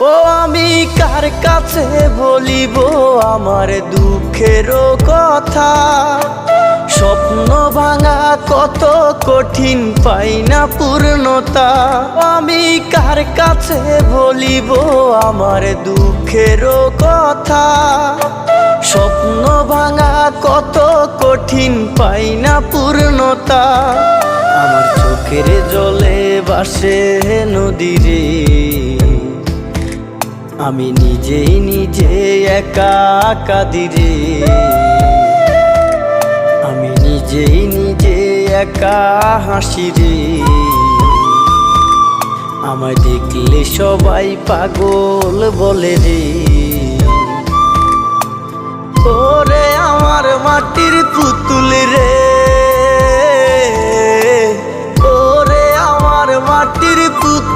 ও আমি কার কাছে বলিব আমার দুঃখের কথা? স্বপ্ন ভাঙা কত কঠিন, পাই না পূর্ণতা। আমি কার কাছে বলিব আমার দুঃখের কথা? স্বপ্ন ভাঙা কত কঠিন, পাই না পূর্ণতা। আমার চোখের জলে ভাসে নদীরে, আমি নিজেই নিজে একা কাঁদিরে। আমি নিজেই নিজে একা হাসিরে। আমায় দেখলে সবাই পাগল বলে রে। ওরে আমার মাটির পুতুল রে, ওরে আমার মাটির পুতুল